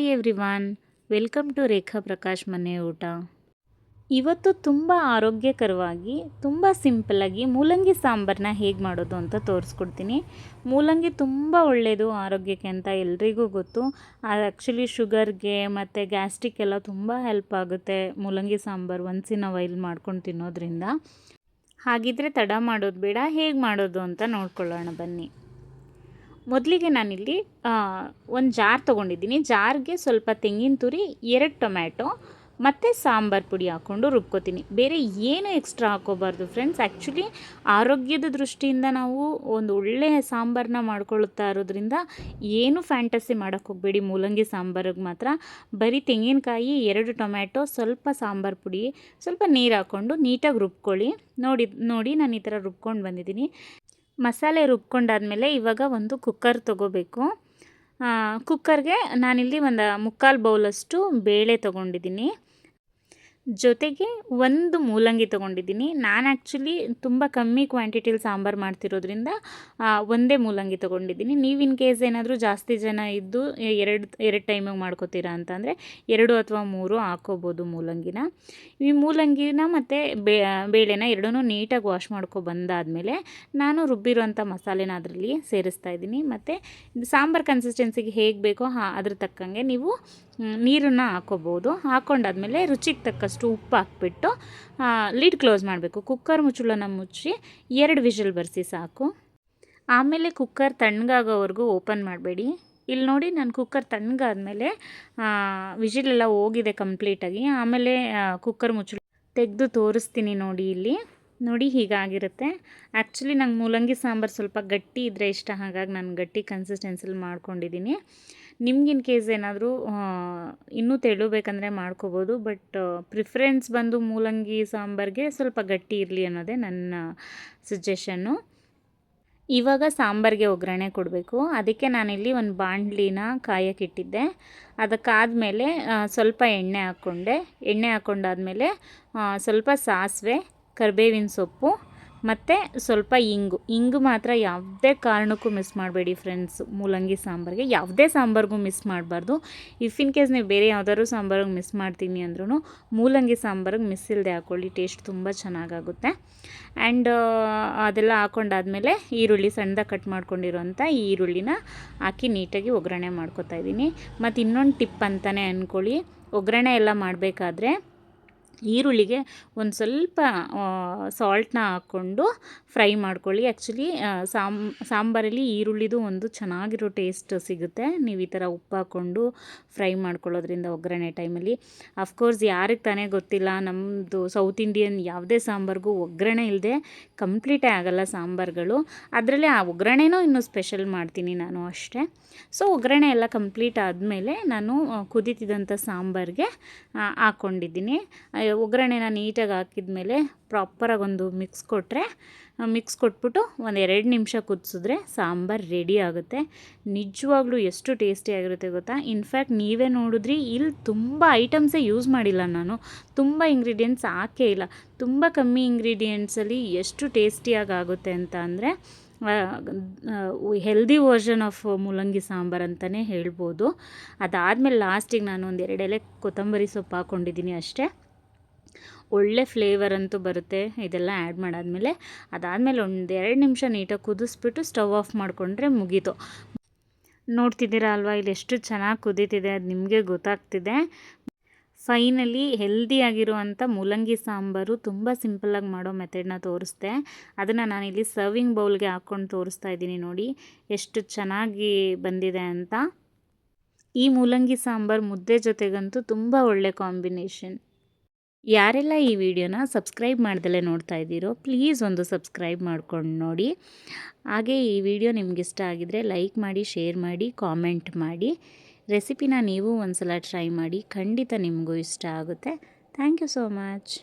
Hi everyone, welcome to ರೇಖಾ ಪ್ರಕಾಶ್ ಮನೆ ಊಟ. ಇವತ್ತು ತುಂಬ ಆರೋಗ್ಯಕರವಾಗಿ ತುಂಬ ಸಿಂಪಲ್ಲಾಗಿ ಮೂಲಂಗಿ ಸಾಂಬಾರನ್ನ ಹೇಗೆ ಮಾಡೋದು ಅಂತ ತೋರಿಸ್ಕೊಡ್ತೀನಿ. ಮೂಲಂಗಿ ತುಂಬ ಒಳ್ಳೆಯದು ಆರೋಗ್ಯಕ್ಕೆ ಅಂತ ಎಲ್ರಿಗೂ ಗೊತ್ತು. ಅದು ಆ್ಯಕ್ಚುಲಿ ಶುಗರ್ಗೆ ಮತ್ತು ಗ್ಯಾಸ್ಟ್ರಿಕ್ ಎಲ್ಲ ತುಂಬ ಹೆಲ್ಪ್ ಆಗುತ್ತೆ ಮೂಲಂಗಿ sambar once in a while ಮಾಡ್ಕೊಂಡು ತಿನ್ನೋದ್ರಿಂದ. ಹಾಗಿದ್ರೆ ತಡ ಮಾಡೋದು ಬೇಡ, ಹೇಗೆ ಮಾಡೋದು ಅಂತ ನೋಡ್ಕೊಳ್ಳೋಣ ಬನ್ನಿ. ಮೊದಲಿಗೆ ನಾನಿಲ್ಲಿ ಒಂದು ಜಾರ್ ತೊಗೊಂಡಿದ್ದೀನಿ. ಜಾರ್ಗೆ ಸ್ವಲ್ಪ ತೆಂಗಿನ ತುರಿ, 2 ಟೊಮ್ಯಾಟೊ ಮತ್ತು ಸಾಂಬಾರು ಪುಡಿ ಹಾಕ್ಕೊಂಡು ರುಬ್ಕೋತೀನಿ. ಬೇರೆ ಏನು ಎಕ್ಸ್ಟ್ರಾ ಹಾಕ್ಕೋಬಾರ್ದು ಫ್ರೆಂಡ್ಸ್. ಆ್ಯಕ್ಚುಲಿ ಆರೋಗ್ಯದ ದೃಷ್ಟಿಯಿಂದ ನಾವು ಒಂದು ಒಳ್ಳೆಯ ಸಾಂಬಾರನ್ನ ಮಾಡ್ಕೊಳ್ತಾ ಇರೋದ್ರಿಂದ ಏನು ಫ್ಯಾಂಟಸಿ ಮಾಡೋಕ್ಕೆ ಹೋಗಬೇಡಿ. ಮೂಲಂಗಿ ಸಾಂಬಾರಿಗೆ ಮಾತ್ರ ಬರೀ ತೆಂಗಿನಕಾಯಿ, 2 ಟೊಮ್ಯಾಟೊ, ಸ್ವಲ್ಪ ಸಾಂಬಾರು ಪುಡಿ, ಸ್ವಲ್ಪ ನೀರು ಹಾಕ್ಕೊಂಡು ನೀಟಾಗಿ ರುಬ್ಕೊಳ್ಳಿ. ನೋಡಿ ನಾನು ಈ ಥರ ರುಬ್ಕೊಂಡು ಬಂದಿದ್ದೀನಿ. ಮಸಾಲೆ ರುಬ್ಕೊಂಡಾದಮೇಲೆ ಇವಾಗ ಒಂದು ಕುಕ್ಕರ್ ತೊಗೋಬೇಕು. ಕುಕ್ಕರ್ಗೆ ನಾನಿಲ್ಲಿ ಒಂದು 3/4 ಬೌಲಷ್ಟು ಬೇಳೆ ತೊಗೊಂಡಿದ್ದೀನಿ. ಜೊತೆಗೆ ಒಂದು ಮೂಲಂಗಿ ತೊಗೊಂಡಿದ್ದೀನಿ. ನಾನು ಆ್ಯಕ್ಚುಲಿ ತುಂಬ ಕಮ್ಮಿ ಕ್ವಾಂಟಿಟಿಲಿ ಸಾಂಬಾರು ಮಾಡ್ತಿರೋದ್ರಿಂದ ಒಂದೇ ಮೂಲಂಗಿ ತೊಗೊಂಡಿದ್ದೀನಿ. ನೀವು ಇನ್ ಕೇಸ್ ಏನಾದರೂ ಜಾಸ್ತಿ ಜನ ಇದ್ದು ಎರಡು ಟೈಮಿಗೆ ಮಾಡ್ಕೋತೀರಾ ಅಂತಂದರೆ 2 ಅಥವಾ 3 ಹಾಕ್ಕೋಬೋದು ಮೂಲಂಗಿನ. ಈ ಮೂಲಂಗಿನ ಮತ್ತು ಬೇಳೆನ ಎರಡನ್ನೂ ನೀಟಾಗಿ ವಾಶ್ ಬಂದಾದಮೇಲೆ ನಾನು ರುಬ್ಬಿರೋಂಥ ಮಸಾಲೆನ ಅದರಲ್ಲಿ ಸೇರಿಸ್ತಾ ಇದ್ದೀನಿ. ಮತ್ತು ಸಾಂಬಾರು ಕನ್ಸಿಸ್ಟೆನ್ಸಿಗೆ ಹೇಗೆ ಬೇಕೋ ಅದ್ರ ತಕ್ಕಂಗೆ ನೀವು ನೀರನ್ನು ಹಾಕ್ಕೋಬೋದು. ಹಾಕ್ಕೊಂಡಾದ್ಮೇಲೆ ರುಚಿಗೆ ತಕ್ಕಷ್ಟು ಉಪ್ಪು ಹಾಕ್ಬಿಟ್ಟು ಲಿಡ್ ಕ್ಲೋಸ್ ಮಾಡಬೇಕು. ಕುಕ್ಕರ್ ಮುಚ್ಚಳನ ಮುಚ್ಚಿ 2 ವಿಷಲ್ ಬರೆಸಿ ಸಾಕು. ಆಮೇಲೆ ಕುಕ್ಕರ್ ತಣ್ಣಗಾಗೋವರೆಗೂ ಓಪನ್ ಮಾಡಬೇಡಿ. ಇಲ್ಲಿ ನೋಡಿ, ನಾನು ಕುಕ್ಕರ್ ತಣ್ಣಗಾದ್ಮೇಲೆ ವಿಷಿಲೆಲ್ಲ ಹೋಗಿದೆ ಕಂಪ್ಲೀಟಾಗಿ. ಆಮೇಲೆ ಕುಕ್ಕರ್ ಮುಚ್ಚಳ ತೆಗೆದು ತೋರಿಸ್ತೀನಿ ನೋಡಿ. ಇಲ್ಲಿ ನೋಡಿ, ಹೀಗಾಗಿರುತ್ತೆ. ಆ್ಯಕ್ಚುಲಿ ನಂಗೆ ಮೂಲಂಗಿ ಸಾಂಬಾರು ಸ್ವಲ್ಪ ಗಟ್ಟಿ ಇದ್ದರೆ ಇಷ್ಟ, ಹಾಗಾಗಿ ನಾನು ಗಟ್ಟಿ ಕನ್ಸಿಸ್ಟೆನ್ಸಿಲಿ ಮಾಡ್ಕೊಂಡಿದ್ದೀನಿ. ನಿಮ್ಗಿನ್ ಕೇಸ್ ಏನಾದರೂ ಇನ್ನೂ ತೆಳುಬೇಕಂದ್ರೆ ಮಾಡ್ಕೋಬೋದು. ಬಟ್ ಪ್ರಿಫರೆನ್ಸ್ ಬಂದು ಮೂಲಂಗಿ ಸಾಂಬಾರಿಗೆ ಸ್ವಲ್ಪ ಗಟ್ಟಿ ಇರಲಿ ಅನ್ನೋದೇ ನನ್ನ ಸಜೆಷನ್ನು. ಇವಾಗ ಸಾಂಬಾರಿಗೆ ಒಗ್ಗರಣೆ ಕೊಡಬೇಕು. ಅದಕ್ಕೆ ನಾನಿಲ್ಲಿ ಒಂದು ಬಾಣಲಿನ ಕಾಯಕ್ಕಿಟ್ಟಿದ್ದೆ. ಅದಕ್ಕಾದಮೇಲೆ ಸ್ವಲ್ಪ ಎಣ್ಣೆ ಹಾಕ್ಕೊಂಡೆ. ಎಣ್ಣೆ ಹಾಕ್ಕೊಂಡಾದ್ಮೇಲೆ ಸ್ವಲ್ಪ ಸಾಸಿವೆ, ಕರಿಬೇವಿನ ಸೊಪ್ಪು ಮತ್ತು ಸ್ವಲ್ಪ ಇಂಗು ಮಾತ್ರ ಯಾವುದೇ ಕಾರಣಕ್ಕೂ ಮಿಸ್ ಮಾಡಬೇಡಿ ಫ್ರೆಂಡ್ಸ್. ಮೂಲಂಗಿ ಸಾಂಬಾರಿಗೆ ಯಾವುದೇ ಸಾಂಬಾರಿಗೂ ಮಿಸ್ ಮಾಡಬಾರ್ದು. ಇಫ್ ಇನ್ ಕೇಸ್ ನೀವು ಬೇರೆ ಯಾವುದಾದ್ರು ಸಾಂಬಾರಿಗೆ ಮಿಸ್ ಮಾಡ್ತೀನಿ ಅಂದ್ರೂ ಮೂಲಂಗಿ ಸಾಂಬಾರಿಗೆ ಮಿಸ್ ಇಲ್ಲದೆ ಹಾಕ್ಕೊಳ್ಳಿ, ಟೇಸ್ಟ್ ತುಂಬ ಚೆನ್ನಾಗಾಗುತ್ತೆ. ಆ್ಯಂಡ್ ಅದೆಲ್ಲ ಹಾಕ್ಕೊಂಡಾದ್ಮೇಲೆ ಈರುಳ್ಳಿ ಸಣ್ಣದಾಗಿ ಕಟ್ ಮಾಡ್ಕೊಂಡಿರೋಂಥ ಈ ಈರುಳ್ಳಿನ ಹಾಕಿ ನೀಟಾಗಿ ಒಗ್ಗರಣೆ ಮಾಡ್ಕೊತಾ ಇದ್ದೀನಿ. ಮತ್ತು ಇನ್ನೊಂದು ಟಿಪ್ ಅಂತಲೇ ಅಂದ್ಕೊಳ್ಳಿ, ಒಗ್ಗರಣೆ ಎಲ್ಲ ಮಾಡಬೇಕಾದ್ರೆ ಈರುಳ್ಳಿಗೆ ಒಂದು ಸ್ವಲ್ಪ ಸಾಲ್ಟನ್ನ ಹಾಕ್ಕೊಂಡು ಫ್ರೈ ಮಾಡ್ಕೊಳ್ಳಿ. ಆ್ಯಕ್ಚುಲಿ ಸಾಂಬಾರಲ್ಲಿ ಈರುಳ್ಳಿದು ಒಂದು ಚೆನ್ನಾಗಿರೋ ಟೇಸ್ಟ್ ಸಿಗುತ್ತೆ ನೀವು ಈ ಥರ ಉಪ್ಪು ಹಾಕ್ಕೊಂಡು ಫ್ರೈ ಮಾಡ್ಕೊಳ್ಳೋದ್ರಿಂದ ಒಗ್ಗರಣೆ ಟೈಮಲ್ಲಿ. ಅಫ್ಕೋರ್ಸ್ ಯಾರಿಗೆ ತಾನೇ ಗೊತ್ತಿಲ್ಲ, ನಮ್ಮದು ಸೌತ್ ಇಂಡಿಯನ್ ಯಾವುದೇ ಸಾಂಬಾರಿಗೂ ಒಗ್ಗರಣೆ ಇಲ್ಲದೆ ಕಂಪ್ಲೀಟೇ ಆಗೋಲ್ಲ ಸಾಂಬಾರುಗಳು. ಅದರಲ್ಲೇ ಆ ಒಗ್ಗರಣೆನೂ ಇನ್ನೂ ಸ್ಪೆಷಲ್ ಮಾಡ್ತೀನಿ ನಾನು ಅಷ್ಟೇ. ಸೊ ಒಗ್ಗರಣೆ ಎಲ್ಲ ಕಂಪ್ಲೀಟ್ ಆದಮೇಲೆ ನಾನು ಕುದೀತಿದ್ದಂಥ ಸಾಂಬಾರಿಗೆ ಹಾಕ್ಕೊಂಡಿದ್ದೀನಿ. ಒಗ್ಗರಣೆನ ನೀಟಾಗಿ ಹಾಕಿದ್ಮೇಲೆ ಪ್ರಾಪರಾಗಿ ಒಂದು ಮಿಕ್ಸ್ ಕೊಟ್ಬಿಟ್ಟು ಒಂದು 2 ನಿಮಿಷ ಕುದಿಸಿದ್ರೆ ಸಾಂಬಾರು ರೆಡಿ ಆಗುತ್ತೆ. ನಿಜವಾಗ್ಲೂ ಎಷ್ಟು ಟೇಸ್ಟಿಯಾಗಿರುತ್ತೆ ಗೊತ್ತಾ. ಇನ್ಫ್ಯಾಕ್ಟ್ ನೀವೇ ನೋಡಿದ್ರಿ, ಇಲ್ಲಿ ತುಂಬ ಐಟಮ್ಸೇ ಯೂಸ್ ಮಾಡಿಲ್ಲ ನಾನು, ತುಂಬ ಇಂಗ್ರೀಡಿಯೆಂಟ್ಸ್ ಹಾಕೇ ಇಲ್ಲ. ತುಂಬ ಕಮ್ಮಿ ಇಂಗ್ರೀಡಿಯೆಂಟ್ಸಲ್ಲಿ ಎಷ್ಟು ಟೇಸ್ಟಿಯಾಗಿ ಆಗುತ್ತೆ ಅಂತ ಅಂದರೆ ಹೆಲ್ದಿ ವರ್ಷನ್ ಆಫ್ ಮೂಲಂಗಿ ಸಾಂಬಾರು ಅಂತಲೇ ಹೇಳ್ಬೋದು. ಅದಾದಮೇಲೆ ಲಾಸ್ಟಿಗೆ ನಾನು ಒಂದು 2 ಎಲೆ ಕೊತ್ತಂಬರಿ ಸೊಪ್ಪು ಹಾಕ್ಕೊಂಡಿದ್ದೀನಿ ಅಷ್ಟೇ. ಒಳ್ಳೆ ಫ್ಲೇವರ್ ಅಂತೂ ಬರುತ್ತೆ ಇದೆಲ್ಲ ಆ್ಯಡ್ ಮಾಡಾದಮೇಲೆ. ಅದಾದಮೇಲೆ ಒಂದು 2 ನಿಮಿಷ ನೀಟಾಗಿ ಕುದಿಸ್ಬಿಟ್ಟು ಸ್ಟವ್ ಆಫ್ ಮಾಡಿಕೊಂಡ್ರೆ ಮುಗೀತು. ನೋಡ್ತಿದ್ದೀರಾ ಅಲ್ವಾ, ಇಲ್ಲಿ ಎಷ್ಟು ಚೆನ್ನಾಗಿ ಕುದೀತಿದೆ, ಅದು ನಿಮಗೆ ಗೊತ್ತಾಗ್ತಿದೆ. ಫೈನಲಿ ಹೆಲ್ದಿಯಾಗಿರುವಂಥ ಮೂಲಂಗಿ ಸಾಂಬಾರು ತುಂಬ ಸಿಂಪಲ್ಲಾಗಿ ಮಾಡೋ ಮೆಥಡ್ನ ತೋರಿಸ್ದೆ. ಅದನ್ನು ನಾನಿಲ್ಲಿ ಸರ್ವಿಂಗ್ ಬೌಲ್ಗೆ ಹಾಕ್ಕೊಂಡು ತೋರಿಸ್ತಾ ಇದ್ದೀನಿ. ನೋಡಿ ಎಷ್ಟು ಚೆನ್ನಾಗಿ ಬಂದಿದೆ ಅಂತ. ಈ ಮೂಲಂಗಿ ಸಾಂಬಾರು ಮುದ್ದೆ ಜೊತೆಗಂತೂ ತುಂಬ ಒಳ್ಳೆ ಕಾಂಬಿನೇಷನ್. ಯಾರೆಲ್ಲ ಈ ವಿಡಿಯೋನ ಸಬ್ಸ್ಕ್ರೈಬ್ ಮಾಡ್ದಲೇ ನೋಡ್ತಾ ಇದ್ದೀರೋ ಪ್ಲೀಸ್ ಒಂದು ಸಬ್ಸ್ಕ್ರೈಬ್ ಮಾಡ್ಕೊಂಡು ನೋಡಿ. ಹಾಗೆ ಈ ವಿಡಿಯೋ ನಿಮಗಿಷ್ಟ ಆಗಿದರೆ ಲೈಕ್ ಮಾಡಿ, ಶೇರ್ ಮಾಡಿ, ಕಾಮೆಂಟ್ ಮಾಡಿ. ರೆಸಿಪಿನ ನೀವು ಒಂದು ಸಲ ಟ್ರೈ ಮಾಡಿ, ಖಂಡಿತ ನಿಮಗೂ ಇಷ್ಟ ಆಗುತ್ತೆ. Thank you so much.